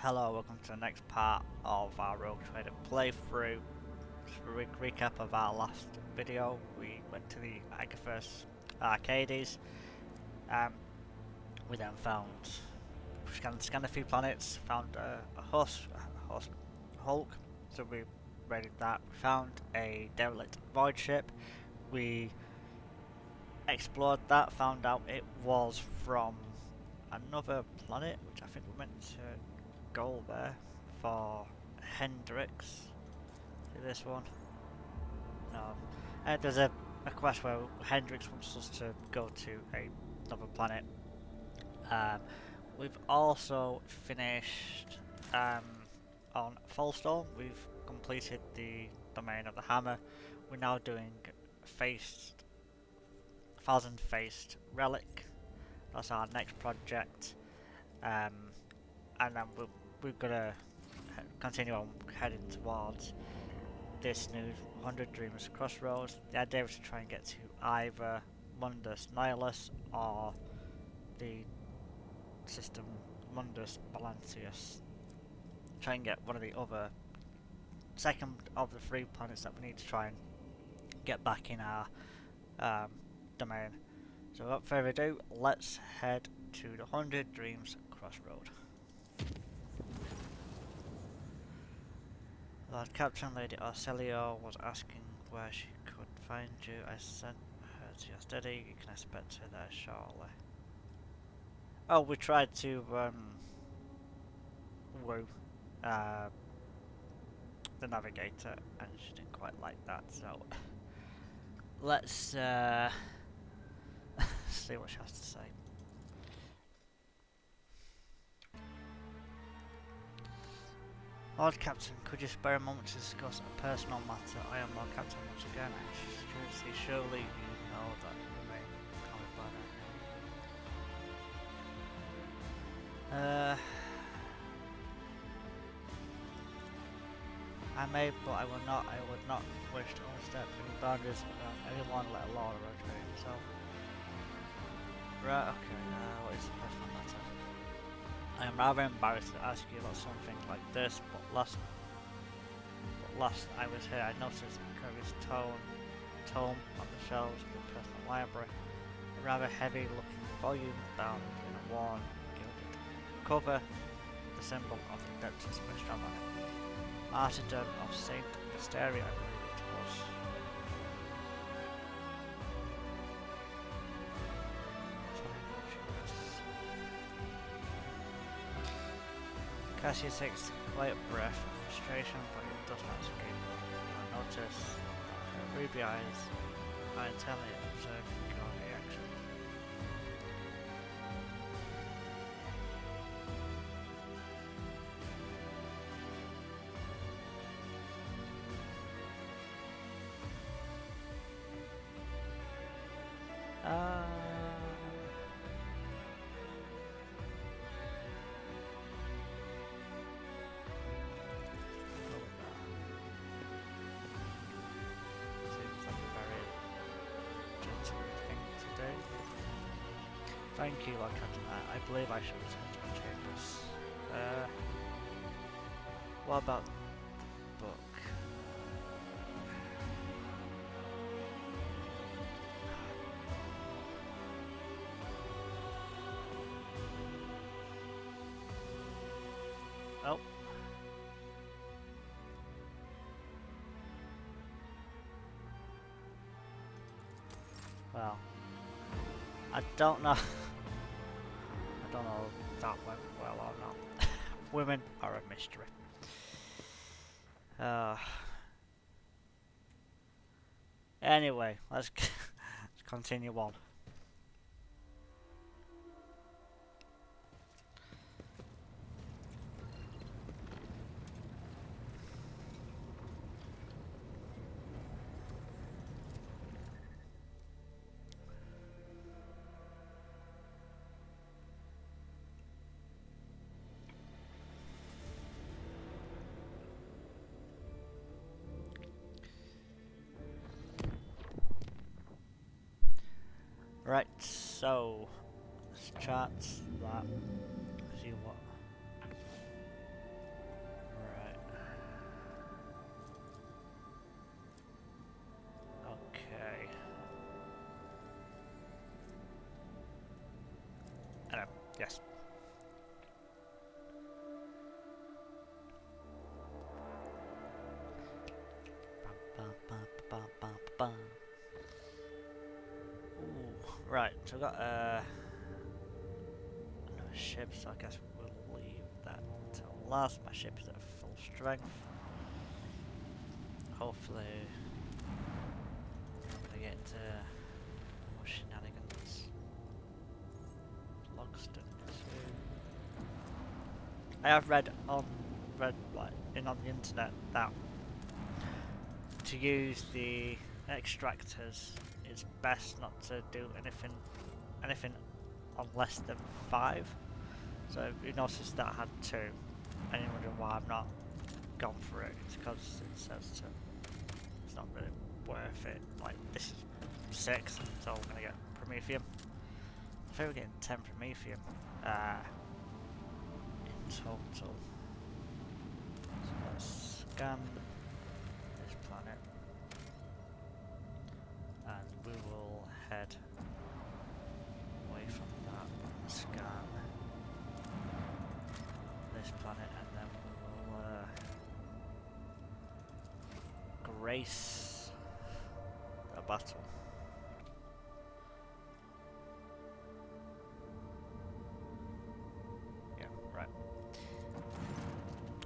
Hello, welcome to the next part of our Rogue Trader playthrough. Just a recap of our last video, we went to the Agathos Arcades. We then scanned a few planets, found a host Hulk, so we raided that. We found a derelict void ship. We explored that, found out it was from another planet, which I think we meant to go there for Hendrix. See this one? No. There's a quest where Hendrix wants us to go to another planet. We've also finished on Fallstone. We've completed the domain of the hammer. We're now doing thousand faced relic. That's our next project. And then we're gonna continue on heading towards this new 100 Dreams Crossroads. The idea is to try and get to either Mundus Nihilus or the system Mundus Balancius. Try and get one of the other second of the three planets that we need to try and get back in our domain. So without further ado, let's head to the 100 Dreams Crossroad. Lord Captain Lady Arcelio was asking where she could find you. I sent her to your study. You can expect her there shortly. Oh, we tried to woo the navigator, and she didn't quite like that. So let's see what she has to say. Lord Captain, could you spare a moment to discuss a personal matter? I am Lord Captain once again, and surely you know that you remain covered by that name. I may, but I will not. I would not wish to overstep any boundaries around anyone, let alone a road himself. Right, okay, now what is the personal matter? I am rather embarrassed to ask you about something like this, but last I was here, I noticed Kirby's tome on the shelves of the personal library. A rather heavy-looking volume bound in a worn, gilded cover, the symbol of the Adeptus Maestramine. Martyrdom of Saint Mysteria, I believe it was. Cassius takes a quiet breath of frustration, but it does not escape him. I notice that her ruby eyes are intently observing your reaction. Thank you, Lord Captain. I believe I should return to my chambers. What about the book? Oh. Well, I don't know. I don't know if that went well or not. Women are a mystery. Anyway, let's continue on. Right, so let's chart that. See what Yes. Ooh, right, so I've got another ship, so I guess we'll leave that till last. My ship is at full strength. Hopefully, I'm gonna get into more shenanigans. Logston too. I have read on the internet that to use the extractors, it's best not to do anything on less than 5. So you notice that I had 2, and you're wondering why I've not gone for it. It's because it says it's not really worth it. Like, this is 6, so I'm gonna get Promethium. I think we're getting 10 Promethium in total. So let's scan this planet, and we will head away from that, scan this planet, and then we will grace a battle. Yeah, right.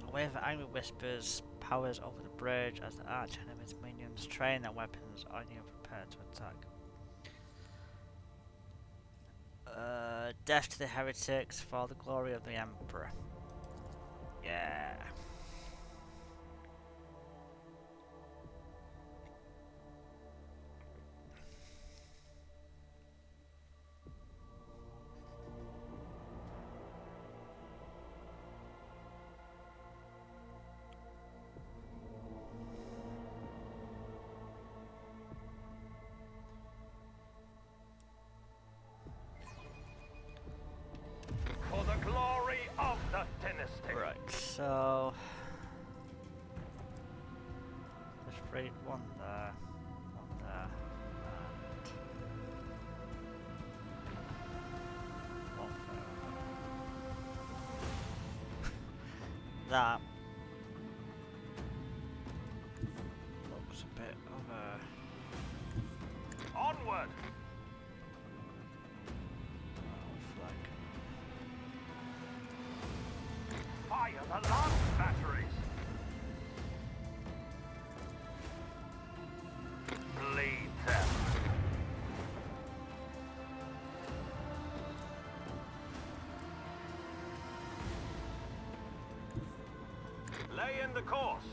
A wave of angry whispers powers over the bridge as the arch enemy's minions train their weapons on you, prepared to attack. Death to the heretics for the glory of the Emperor. Yeah. For the glory of the dynasty. Right, so there's freight one there, and one there. That looks a bit of a Onward! flag. Fire the lance batteries! Bleed them! Lay in the course!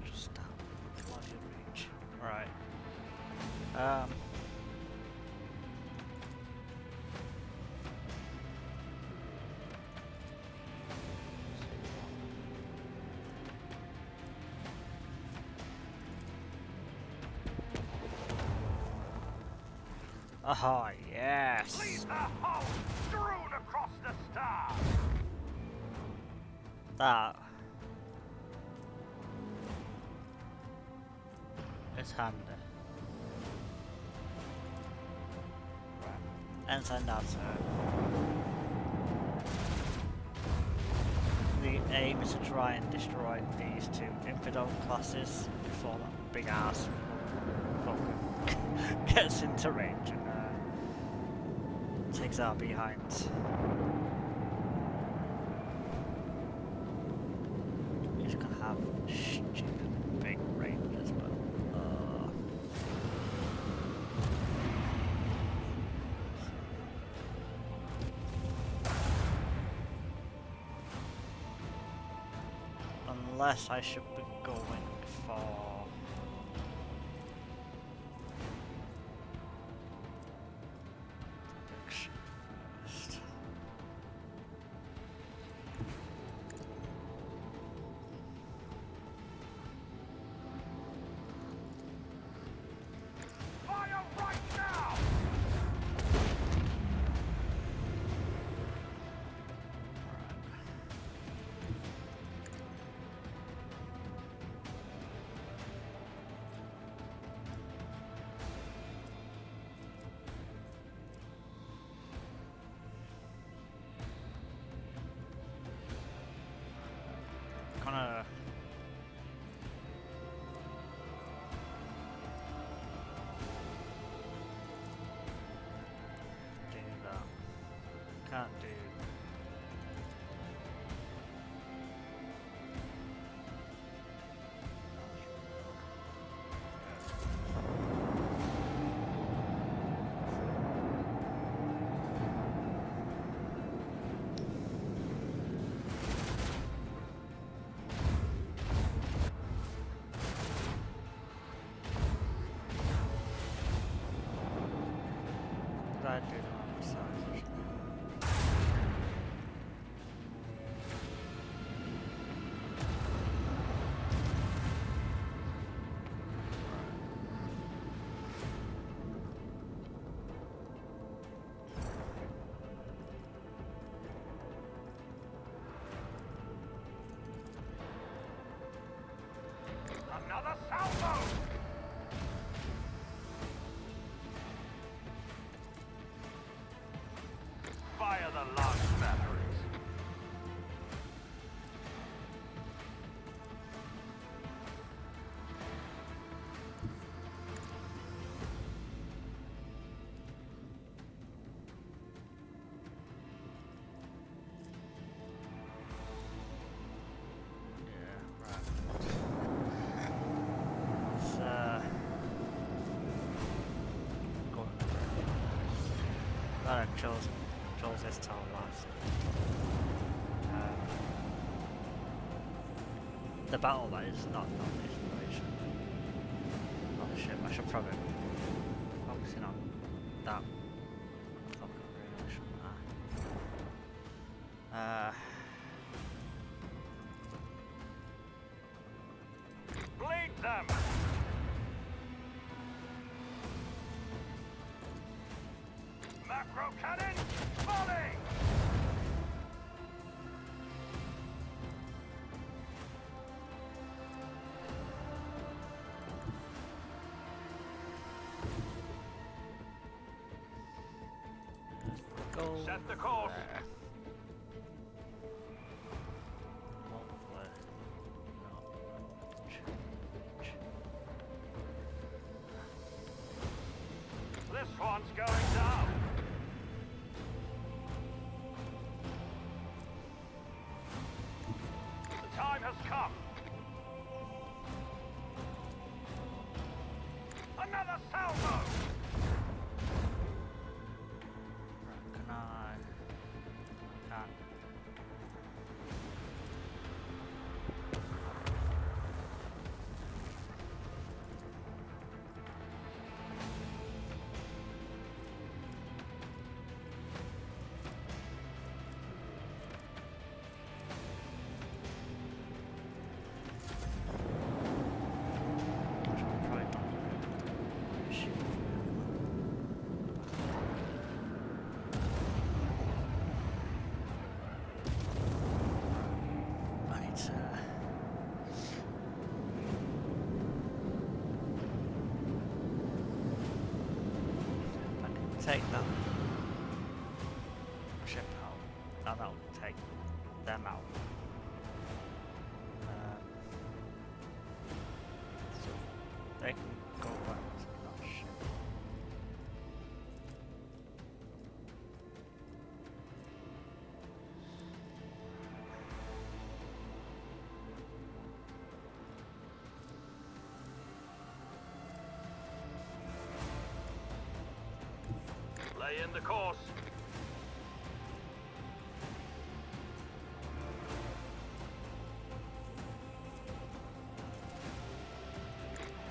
Just stop. Bloody reach. Right. Oh, yes! Lead the hull strewn across the stars! That is handy. Right. Ensign Nato. The aim is to try and destroy these 2 infidel classes before that big ass fucker gets into range and takes our behinds. He's gonna have stupid big range as well. Unless I should be going for direction first. Fire right now! try to do them on the side, actually. Another salvo! Fire the last batteries. Yeah, right. Let's go on. I chose this town last. The battle that is not the inspiration. Oh shit, I should probably focusing on that. Fuck, I really shouldn't I? Bleed them! Macro cannon, volley! Go Set the course. there. Hopefully not change. This one's going down. The time has come. Another salvo! Can I? Can't. Probably not. Shoot. Right. I can take that ship out. No, take them out. So they can go back to that ship. Lay in the course.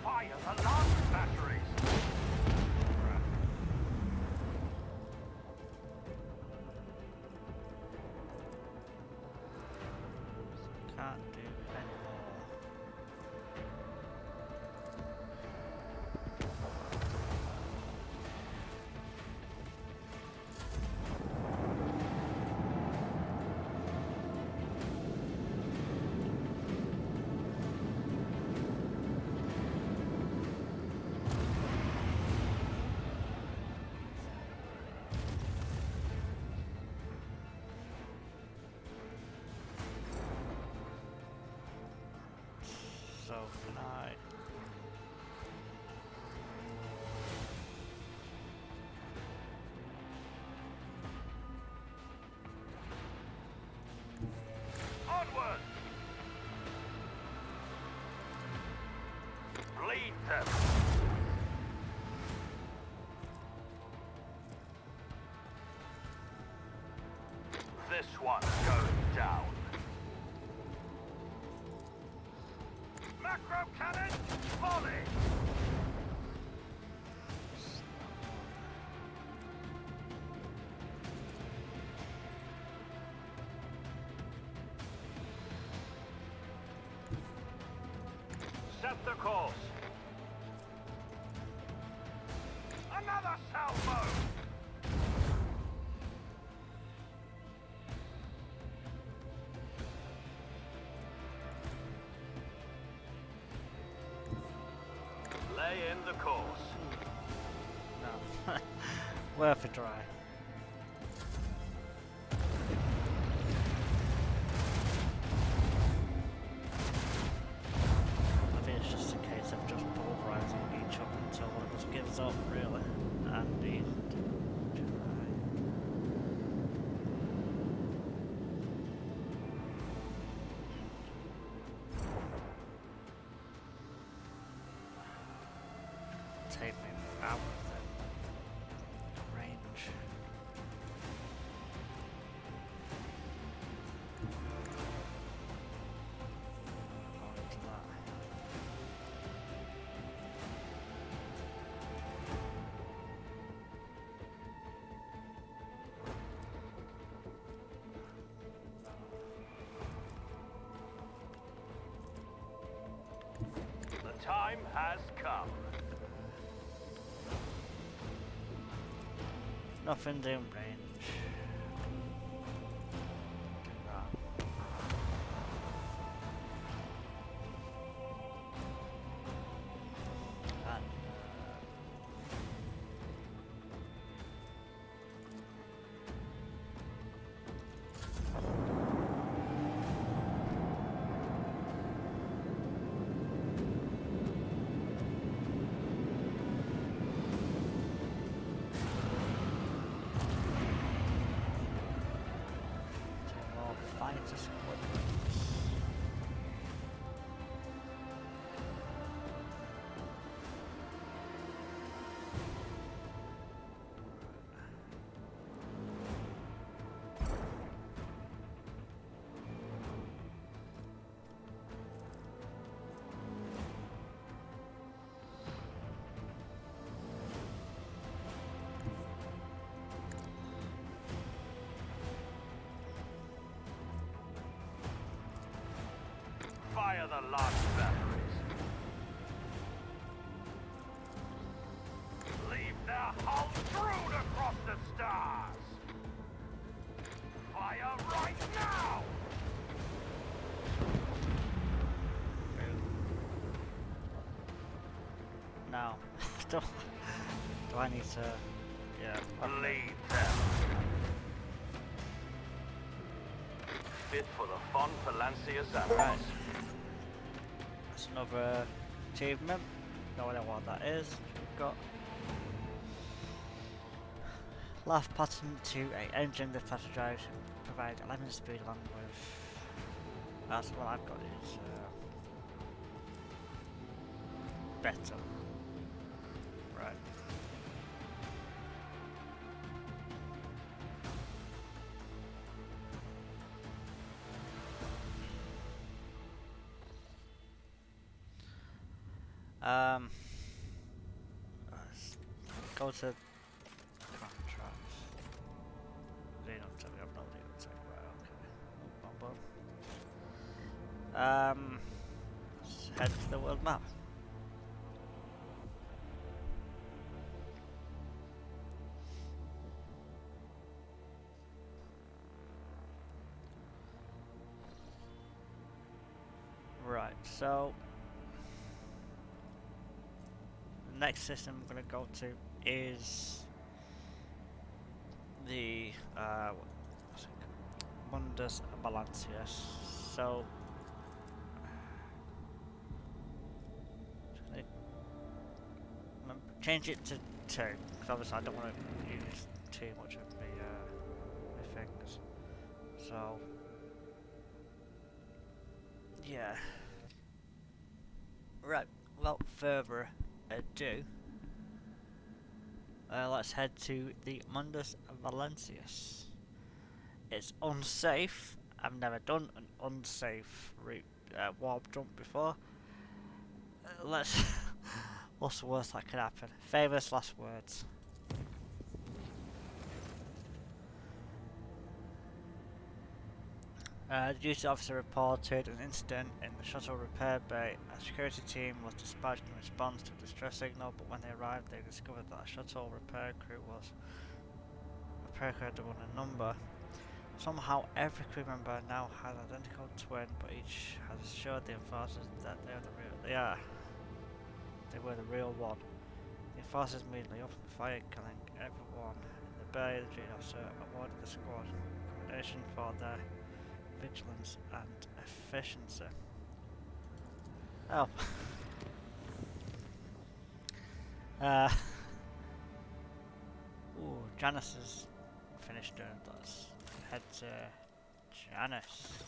Fire the last batteries. Can't do any more. So can I? Onward! Bleed them! This one's going down. Macro cannon, volley! the course. Another salvo. Lay in the course. No. Worth a try. I think it's just a case of just pulverizing each other until one of us gives up, really. And he's take me out of the range. Going to that. The time has come. Nothing's in range. Do that. And fighter squadrons. Fire the last batteries. Leave their hull strewn across the stars. Fire right now! Now, do I need to? Yeah. Okay. Lead them. Fit for the fun Palancia's Right. animals. That's another achievement. No idea what that is. We've got laugh pattern to a engine the faster drive provide 11 speed along with. That's what I've got is better. Right. Let's go to contracts. Xenotech, we have no Xenotech, right, okay. Let's head to the world map. Right, so the next system I'm going to go to is the what's it called? Mundus Balancius. So just gonna change it to 2 because obviously I don't want to use too much of my things. So yeah. Right, without further ado, let's head to the Mundus Valencius. It's unsafe. I've never done an unsafe route warp jump before. Let's. What's the worst that could happen? Famous last words. The duty officer reported an incident in the shuttle repair bay. A security team was dispatched in response to a distress signal, but when they arrived, they discovered that a shuttle repair crew had won a number. Somehow, every crew member now has an identical twin, but each has assured the enforcers that they were the real one. The enforcers immediately opened fire, killing everyone in the bay. The duty officer awarded the squad commendation for their vigilance and efficiency. Oh. Ooh, Janice is finished doing this. Head to Janice.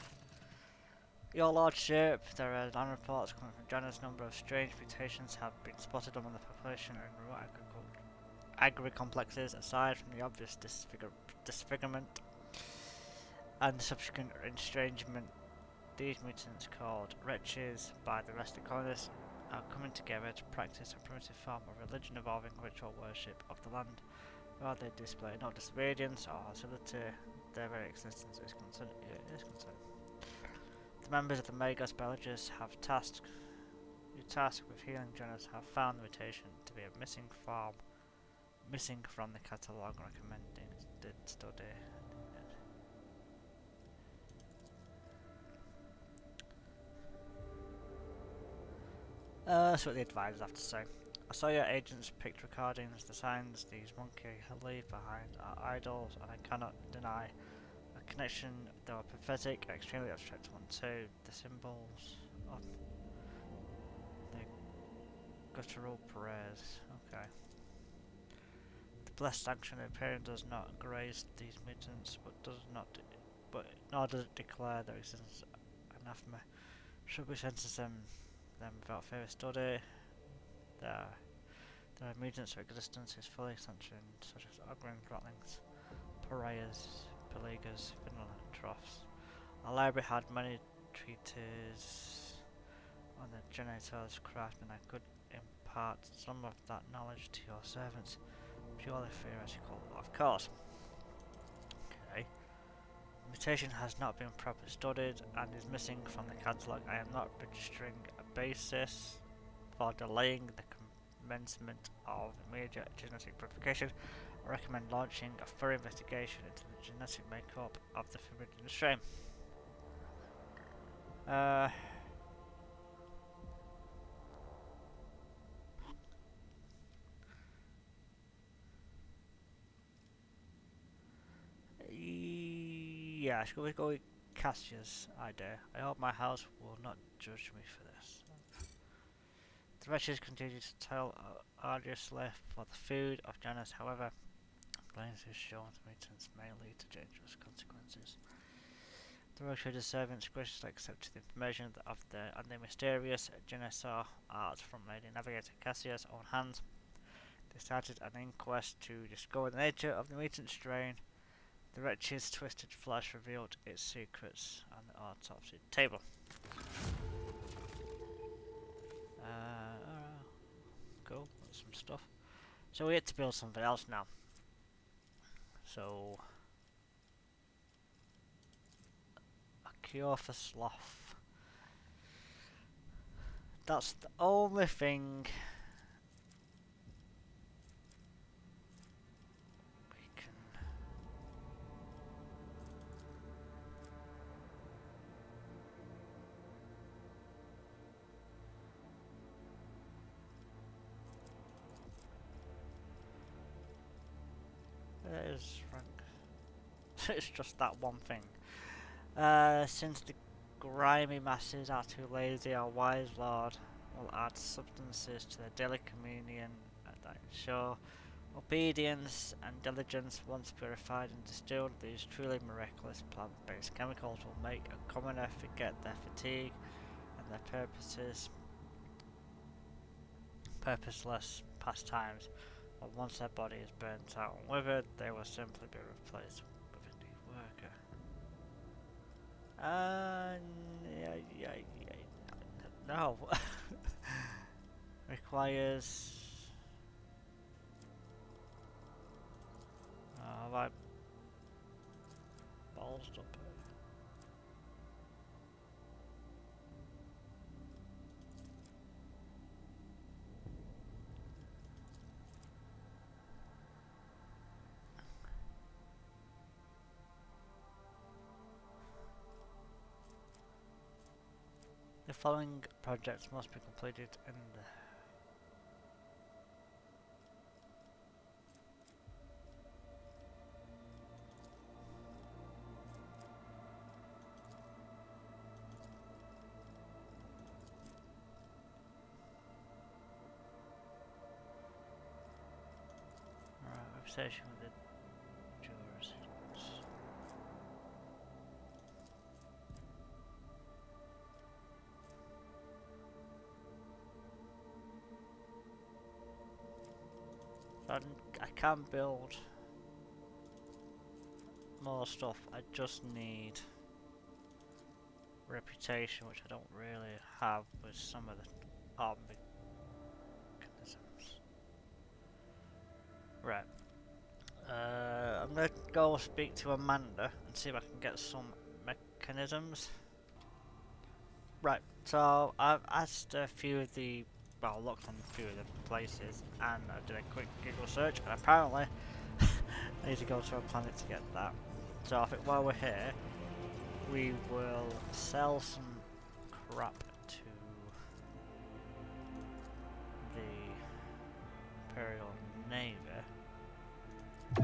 Your Lordship, there are land reports coming from Janice. Number of strange mutations have been spotted among the population in rural agri-complexes. Aside from the obvious disfigurement and subsequent estrangement, these mutants, called wretches by the rest of the colonists, are coming together to practice a primitive form of religion involving ritual worship of the land. While they display no disobedience or hostility, their very existence is concerned. The members of the Magos biologists have tasked with healing Janice have found the mutation to be a missing from the catalogue, recommending the study. That's what the advisors have to say. I saw your agents picked recordings. The signs these monkeys leave behind are idols, and I cannot deny a connection. They were pathetic, extremely abstract one too. The symbols of the guttural prayers. Okay. The blessed sanction appearing does not graze these mutants, nor does it declare their existence anathema. Should we sentence them without further study? Their mutants of existence is fully sanctioned, such as Ogren, Grotlings, Pariahs, Beleaguers, Finland, and Troughs. Our library had many treatises on the generators craft, and I could impart some of that knowledge to your servants, purely theoretical, of course. Okay. The mutation has not been properly studied and is missing from the catalogue. I am not registering a basis for delaying the commencement of immediate genetic purification. I recommend launching a thorough investigation into the genetic makeup of the forbidden strain. Yeah, shall we go with Cassia's idea? I hope my house will not judge me for this. The wretches continue to toil arduously for the food of Janice. However, blames is shown the mutants may lead to dangerous consequences. The Rogue servants graciously accepted the information of the mysterious Genesaur art from Lady Navigator Cassia's own hands. They started an inquest to discover the nature of the mutant strain. The wretch's twisted flesh revealed its secrets on the autopsy table. Cool, that's some stuff. So we get to build something else now. So, a cure for sloth. That's the only thing we can. It is rank. It's just that one thing. Since the grimy masses are too lazy, our wise lord will add substances to the daily communion that ensure obedience and diligence. Once purified and distilled, these truly miraculous plant-based chemicals will make a commoner forget their fatigue and their purposeless pastimes. But once their body is burnt out and withered, they will simply be replaced with a new worker. No. Requires. Have I balls up here? following projects must be completed in the... Right, reputation with the jurors. I can build more stuff, I just need reputation, which I don't really have with some of the arm mechanisms. Right. I'm gonna go speak to Amanda and see if I can get some mechanisms. Right, so I've asked a few of the, well, looked on a few of the places and I did a quick Google search and apparently I need to go to a planet to get that. So I think while we're here, we will sell some crap to the Imperial Navy. I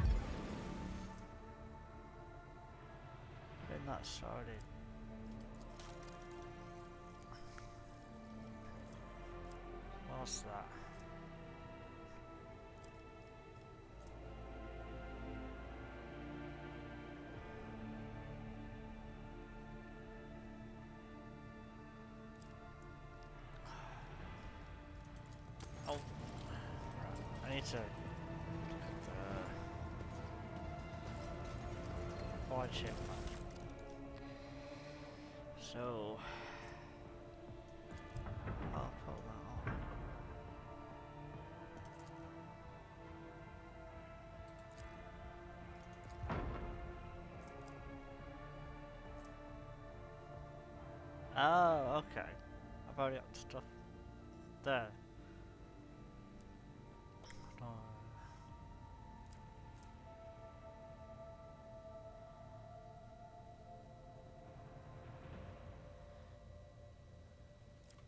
think that's already... What's that? Oh, right. I need to look at the board ship map. So I'll pull that on. Oh, okay. I've already got stuff there. No.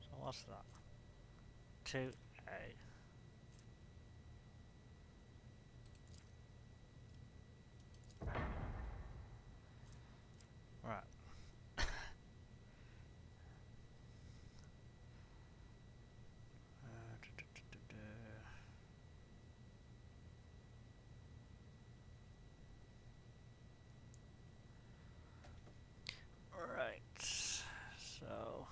So what's that? 2A. Right. Right. So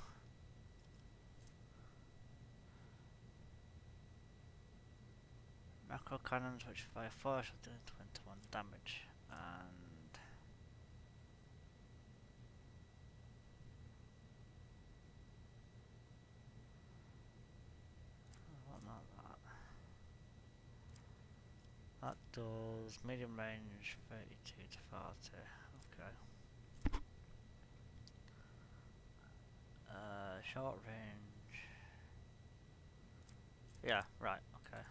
macro cannons which fire force will do 21 damage and well, not that. That does medium range 32 to 40. Okay. Short range. Yeah, right, okay.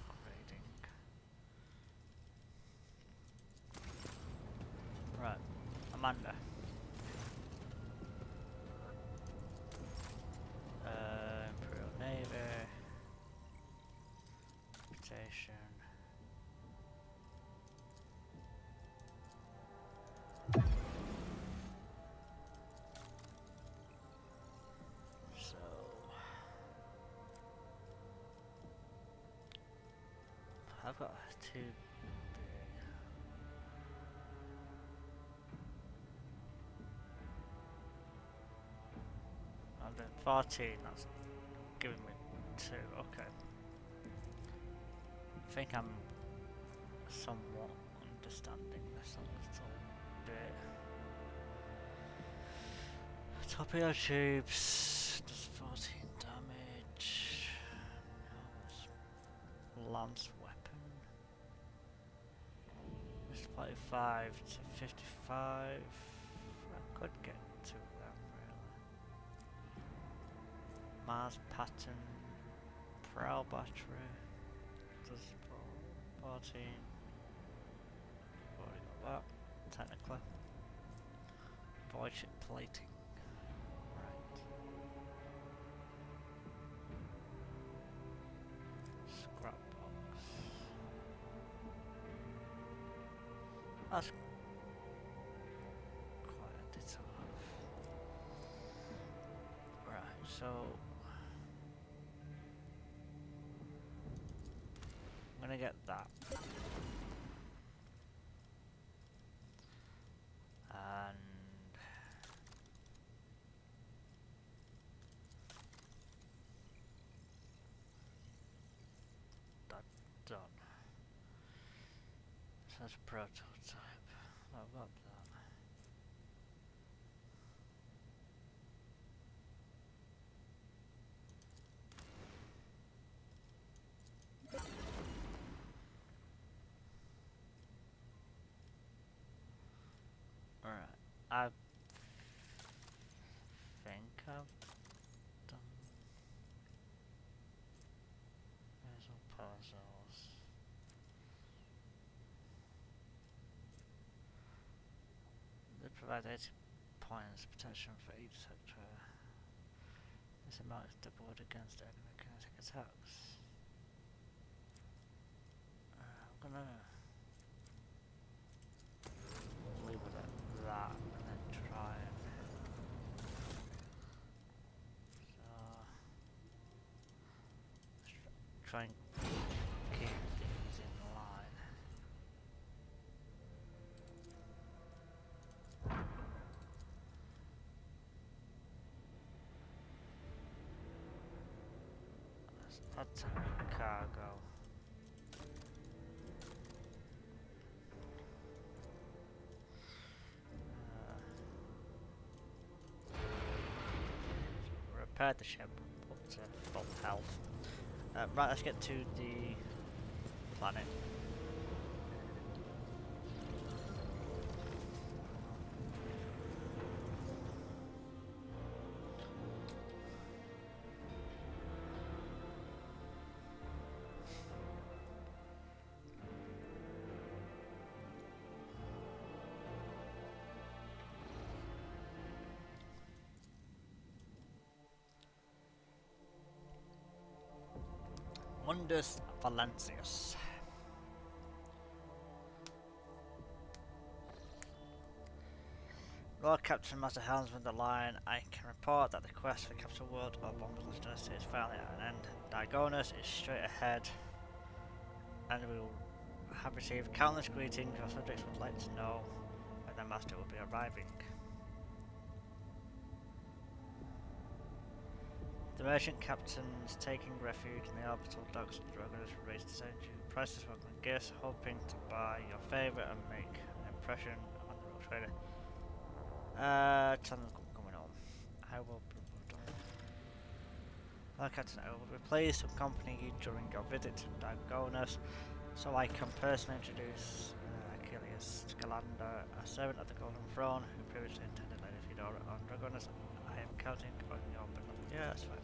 Upgrading. Right, Amanda. Imperial Navy. Reputation. So I've got two big. I'm doing 14, that's giving me 2, okay. I think I'm somewhat understanding this a little bit. Torpedo tubes does 14 damage. Lance weapon. It's 45 to 55. I could get to them really. Mars pattern. Prowl battery. Does 14. Already got that, technically. Void ship plating. Right. Scrap box. That's quite a bit of. Right, so I'm gonna get that. And that done. So that's prototype. I've got that. Alright, I think I've done puzzle puzzles. They provide 80 points protection for each sector. This amount is doubled against enemy kinetic attacks. I'm gonna leave it at that and then try and try and keep these in line. Let's add cargo. Repair the ship, put to full health. Right, let's get to the planet. Mundus Valencius. Lord Captain Master Helmsman the Lion, I can report that the quest for Capital World or Bombers Dynasty is finally at an end. Diagonus is straight ahead, and we will have received countless greetings. Your subjects would like to know when their master will be arriving. The merchant captain's taking refuge in the orbital docks of the Dragonus raised to send you priceless smuggling gifts, hoping to buy your favourite and make an impression on the rogue trader. Tell them I'm coming home. I will Captain, I will be pleased to accompany you during your visit to Diagonus, so I can personally introduce Achilles Scalander, a servant of the Golden Throne, who previously attended Lady Fedora on Dragonus. I am counting on your benevolence. Yeah, that's fine.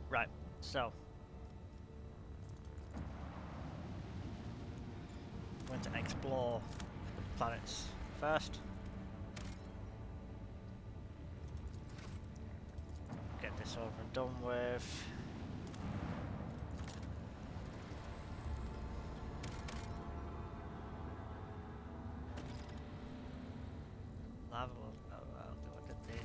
Right, so I'm going to explore the planets first. Get this over and done with. Lava will. What did they?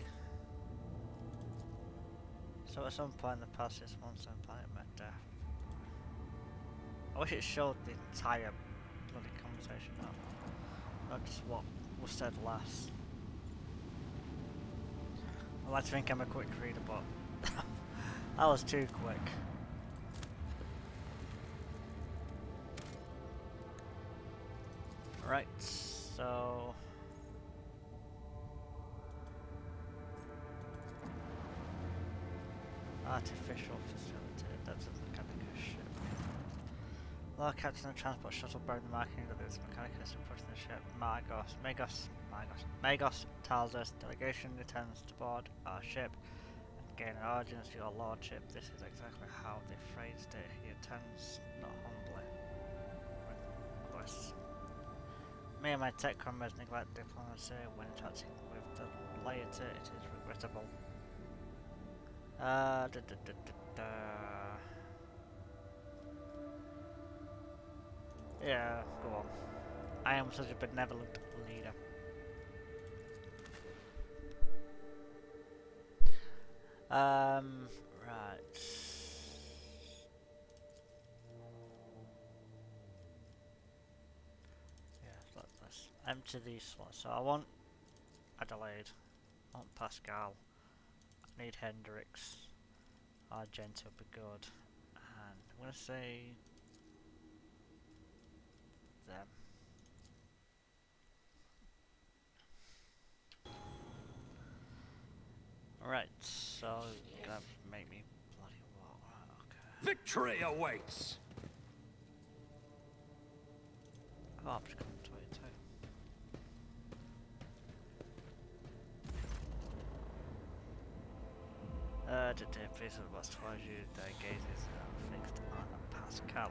So at some point in the past, this monster and planet met death. I wish it showed the entire bloody conversation, not just what was said last. I like to think I'm a quick reader, but that was too quick. Right, so artificial facility, that's a mechanical ship. Lord Captain of the Transport Shuttle bearing the marking of its mechanicus approaching the ship. Magos tells us delegation returns to board our ship and gain an audience to your lordship. This is exactly how they phrased it. He attends not humbly. quests. Me and my tech comrades neglect diplomacy when interacting with the laity. It is regrettable. Yeah, go on. I am such a benevolent leader. Right. Yeah, let's empty these slots. So I want Adelaide. I want Pascal. I need Hendrix. Argento would be good. And I'm gonna say them. Right, so gonna make me bloody what? Right, okay. Victory awaits! Oh, I'm just coming to it too. The piece of what's towards you, their gazes are fixed on Pascal.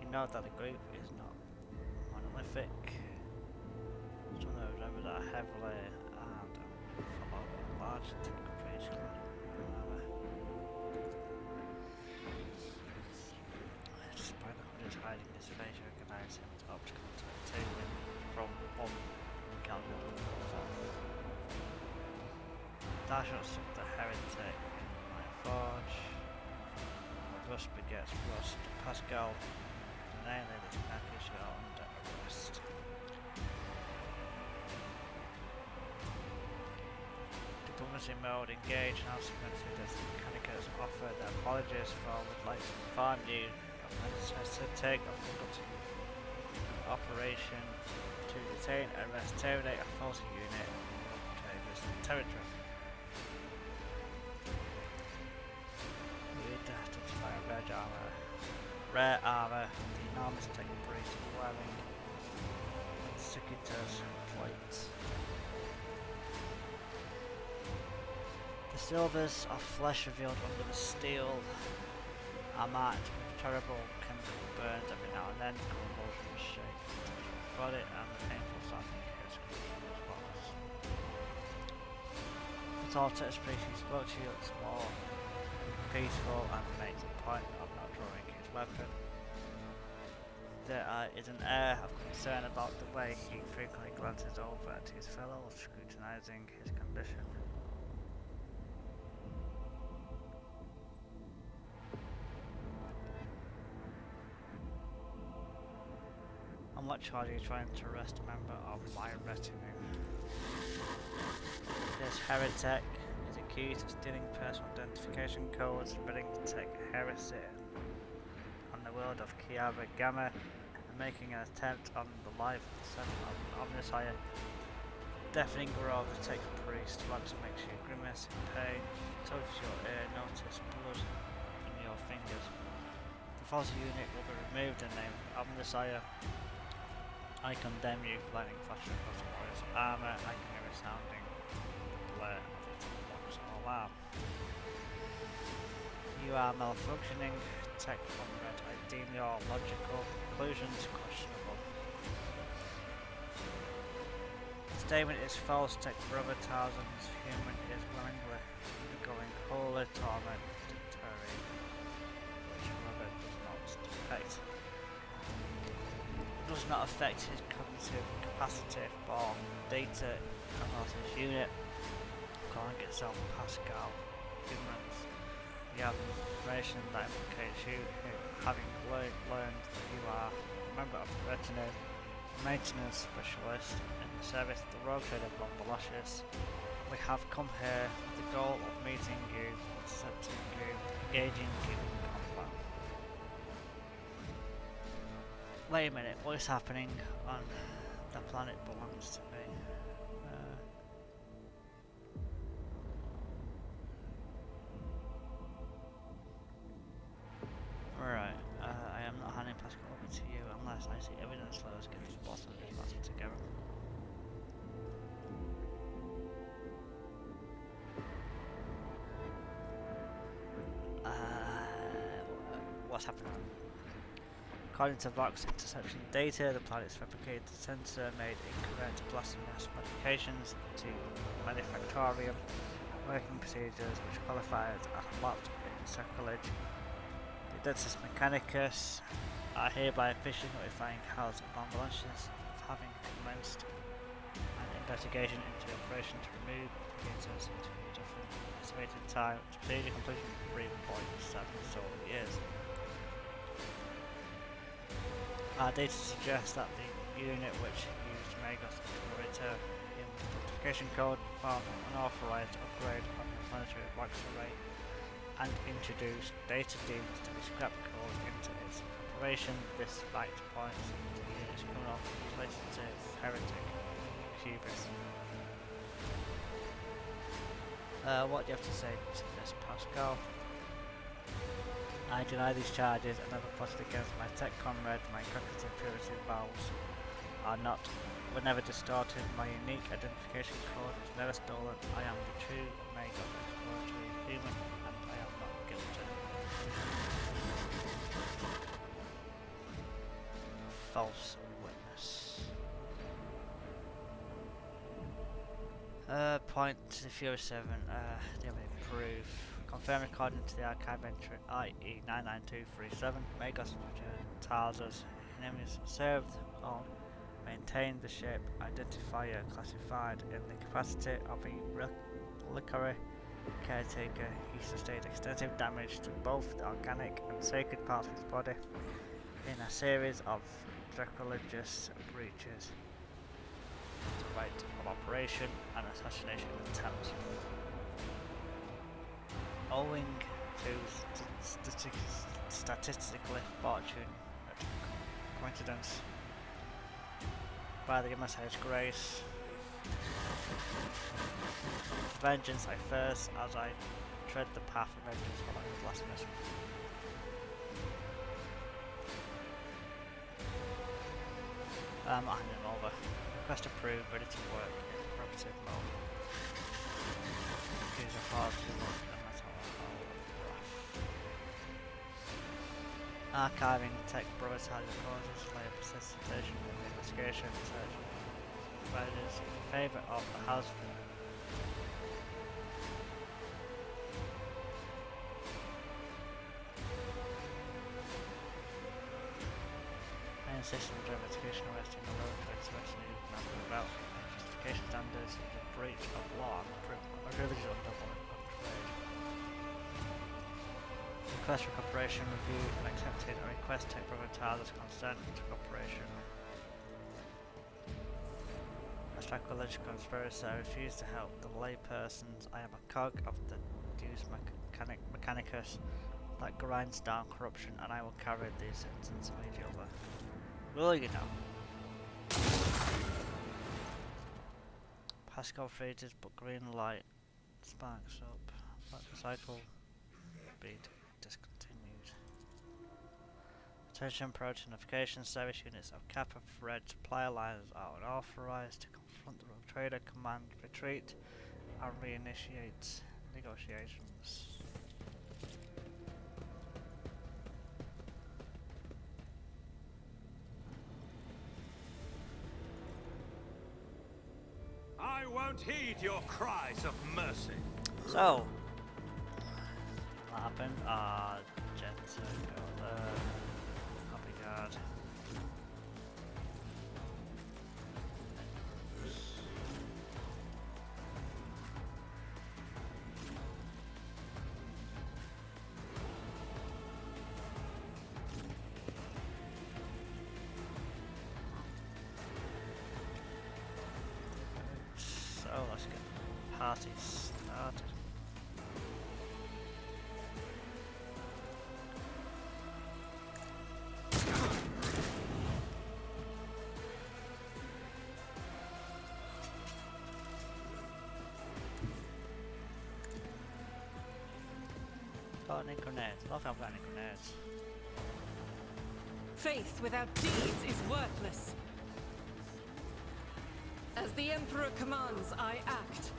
You know that the group is not monolithic. Some of those members are heavily armed and follow a large creation armor. Despite the hood is hiding his face, you recognize him as optical to tailing from one calendar to the fourth. Starshot of the heretic in my forge. Rust begets rust. Pascal, namely this package are under arrest. Diplomacy mode engage and consequences as Mechanicus offer their apologies for would like to inform you of the necessity of conducting operation to detain and arrest terminate a false unit in this territory. Rare armor, the enormous tech breach wearing Sigitas plates. The silvers of flesh revealed under the steel are marked with terrible chemical burns every now and then, convulsions shake the body and the painful sounding his response. The tall tech species spoke to you at small, peaceful and makes a point of not drawing his weapon. There is an air of concern about the way he frequently glances over at his fellow, scrutinizing his condition. On what charge are you trying to arrest a member of my retinue? This heretic is accused of stealing personal identification codes, spreading the tech heresy on the world of Kiara Gamma, and making an attempt on the life of the son of an Omnissiah. Deafening roar of the tech priest once makes you grimace in pain, touches your ear, notice blood in your fingers. The false unit will be removed and named Omnissiah. I condemn you, lightning flashing across the warrior's armor, agony resounding blare of its once alarm. You are malfunctioning, tech comrade. I deem your logical conclusions questionable. The statement is false, tech brother Tarzan's human is willingly undergoing holy torment to Terry, which brother does not affect his cognitive capacity for data analysis unit, calling itself Pascal. Humans, you have information that implicates you, having learned that you are a member of the retinue, maintenance specialist in the service of the rogue trader of Balashis. We have come here with the goal of meeting you, intercepting you, engaging you in combat. Wait a minute, what is happening on the planet belongs to me? Right, I am not handing Pascal over to you unless I see evidence. Let us get to the bottom of this matter together. What's happening? According to Vox interception data, the planet's replicated sensor made incorrect blasphemous modifications to manufactorium working procedures which qualify as a lot in sacrilege. The Densis Mechanicus are hereby officially notifying House of Ambulancians of having commenced an investigation into the operation to remove indicators into a different estimated time to procedure completion of 3.7 solar years. Our data suggests that the unit which used Magos Accelerator in the notification code found an unauthorized upgrade of the planetary wax array and introduced data deemed to be scrap code into its operation. This fact points to the unit's criminal related to heretic Cubis. What do you have to say to this, Pascal? I deny these charges and never plotted against my tech comrade. My cognitive purity vows were never distorted. My unique identification code was never stolen. I am the true Omega exploratory human, and I am not guilty. False witness. Point to the Fury 7. Do you have any proof? Confirmed according to the archive entry IE 99237, Magos tells us enemies served on maintain the ship identifier classified in the capacity of a reliquary caretaker. He sustained extensive damage to both the organic and sacred parts of his body in a series of sacrilegious breaches. The right of operation and assassination attempts. Owing to statistically fortunate coincidence, by the Messiah's grace, vengeance I first as I tread the path of vengeance following the blasphemous. I'll hand him over. Request approved, ready to work in cooperative mode. Use a hard to look. Archiving tech privatized causes layer precipitation of the investigation research providers in favour of the house. I insist on the investigation arresting the lower to express new number about justification standards in the breach of law and privilege of double of trade. Request for cooperation reviewed and accepted. A request to privatizers consent to cooperation. A sacrilegious conspiracy. I refuse to help the laypersons. I am a cog of the Deus Mechanicus that grinds down corruption, and I will carry the sentence immediately. Will you know? Pascal freezes, but green light sparks up. Let the cycle be discontinued. Attention, approach notification. Service units of Kappa Red supply lines are unauthorized to confront the rogue trader. Command retreat and reinitiate negotiations. I won't heed your cries of mercy. So, what happened? Jets got there. Copy guard. So let's get the party started. Got any grenades? I don't think I've got any grenades. Faith without deeds is worthless. As the Emperor commands, I act.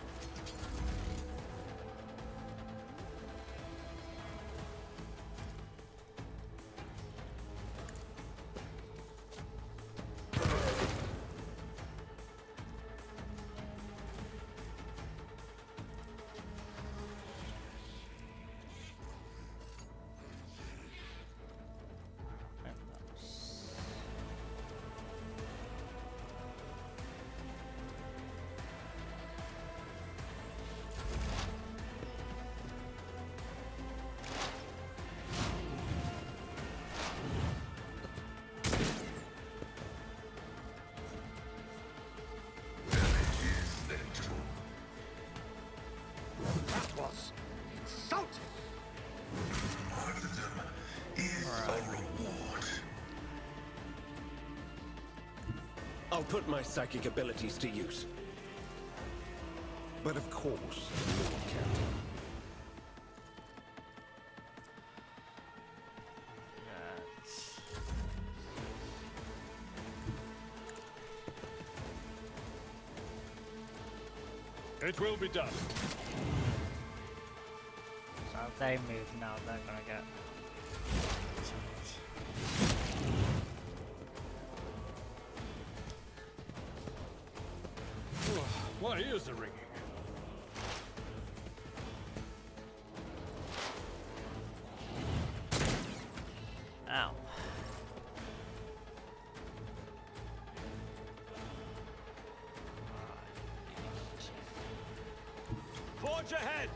put my psychic abilities to use. But of course, Lord Captain. Yes. It will be done. So if they move now, they're gonna get. My ears are ringing. Ow. Forge ahead!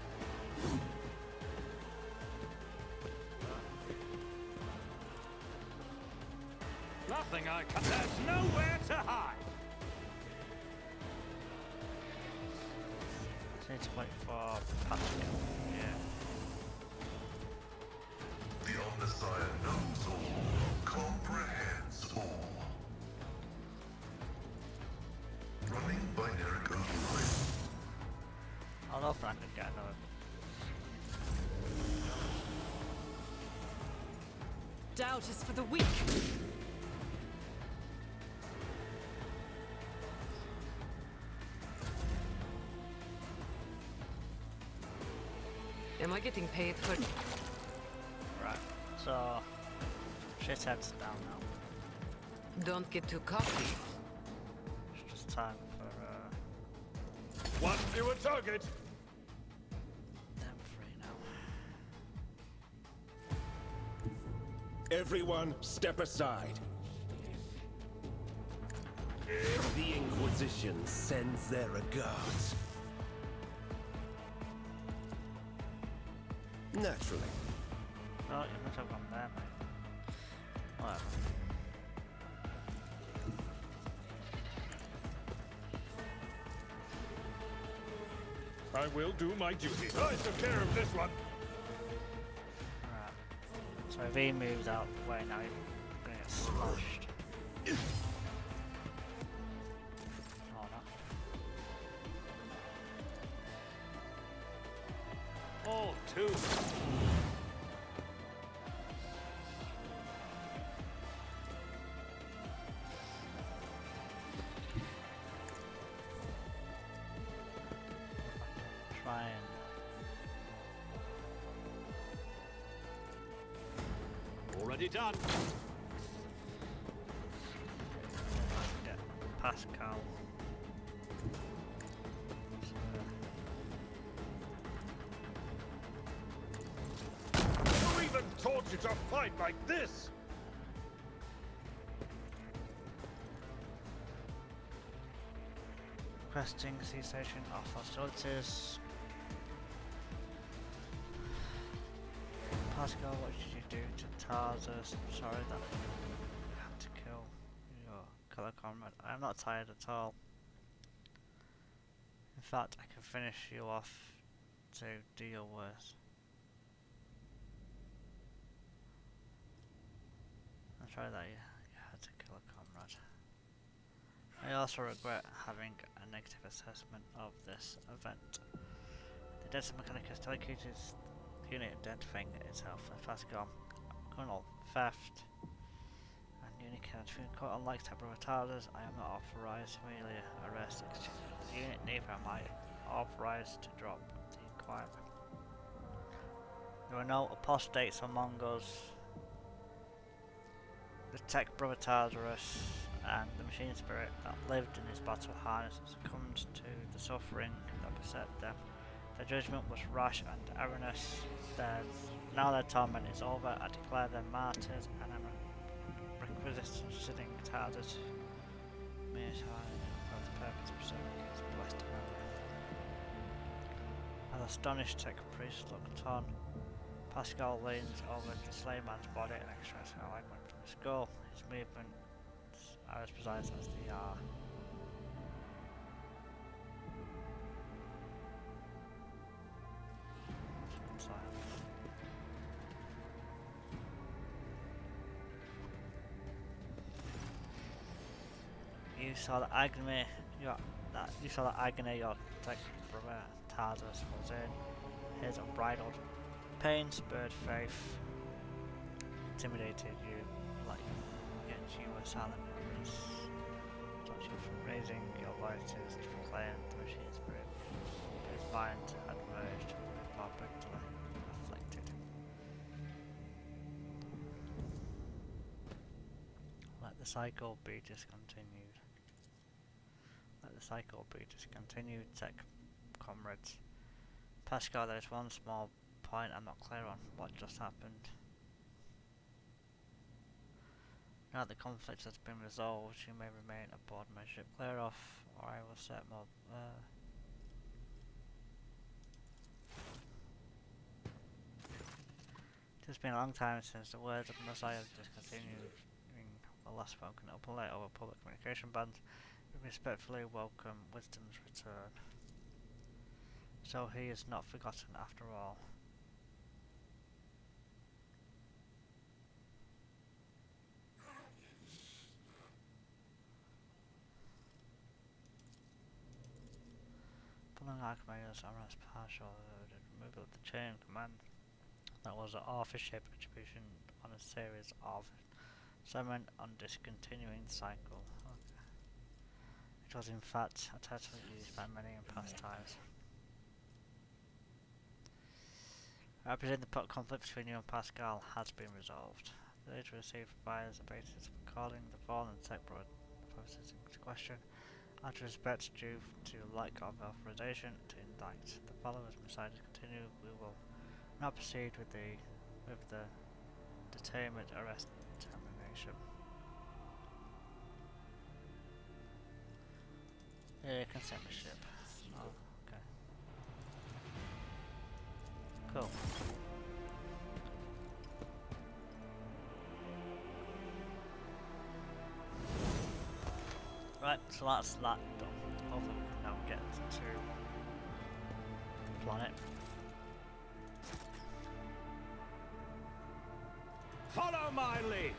Nothing I can. There's nowhere to hide! I need to wait for Pascal. Yeah. The Omnissiah knows all, comprehends all. Running binary override. I'll open I can get another. Doubt is for the weak. Am I getting paid for... Right, so shithead's down now. Don't get too cocky. It's just time for One fewer target! them three now. Everyone, step aside. The Inquisition sends their regards. Naturally. Oh, you must have gone there, mate. Whatever. I will do my duty. I took care of this one. Right. So if he moves out the way now, he's gonna get smashed. Oh no. All two. Try and Already done. get Pascal. Who even taught you to fight like this? Requesting cessation of hostilities. Pascal, what did you do to Tarsus? Sorry that I had to kill your color comrade. I'm not tired at all. In fact, I can finish you off to deal with. I'm sorry that you had to kill a comrade. I also regret having a negative assessment of this event. The Desert Mechanicus telecuted unit identifying itself as Pascal, criminal, theft, and unique identification. Unlike temporal retarders, I am not authorized to merely arrest the unit, neither am I authorized to drop the inquiry. There are no apostates among us. The tech brother Tartarus and the machine spirit that lived in his battle harness succumbed to the suffering that beset them. Their judgment was rash and erroneous. Now their torment is over. I declare them martyrs, and I'm requisitioning Tartarus. May his heart for the purpose of serving his blessed memory. An astonished tech priest looked on. Pascal leans over the slain man's body and extracts an alignment from his skull. His movements are as precise as they are. you saw the agony your tech brother Tarsus was in. His unbridled pain spurred faith, intimidated you, like yet you were silent members. Stopped you from raising your voices to proclaim the machine's spirit. His mind had merged with more brutally afflicted. Let the cycle be discontinued. Let the cycle be discontinued, tech comrades. Pascal, there is one small point I'm not clear on. What just happened? Now that the conflict has been resolved, you may remain aboard my ship. Clear off, or I will set more. It's been a long time since the words of Messiah discontinued the last spoken open letter over public communication bans. We respectfully welcome Wisdom's return. So he is not forgotten after all. Pulling Archimedes Amras partial removal of the chain command. That was an authorship attribution on a series of sermon on discontinuing the cycle. Okay. It was in fact a title used by many in past times. I presume the conflict between you and Pascal has been resolved. The data received provides the basis for calling the fallen tech process into question. Out of respect due to lack of authorization to indict the followers decided to continue, we will not proceed with the detainment arrest termination. Yeah, consent the ship. Oh, okay. Cool. Right, so that's that done. Hopefully we can now get to the planet. Follow my lead!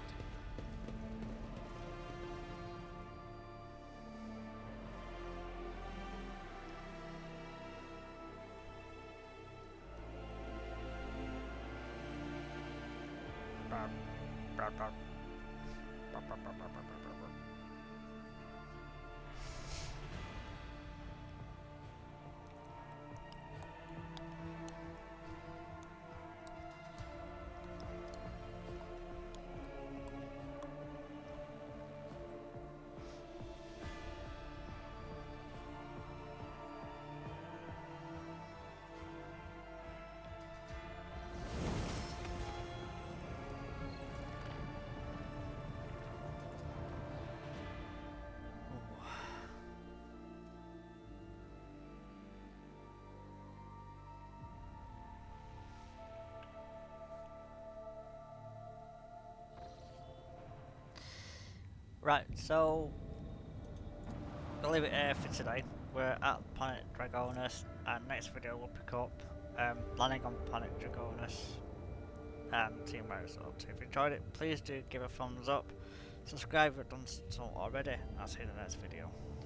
Right, so we'll leave it here for today. We're at planet Dragonus, and next video we'll pick up landing on planet Dragonus and seeing where it's up to. If you enjoyed it, please do give a thumbs up, subscribe if you've done so already, and I'll see you in the next video.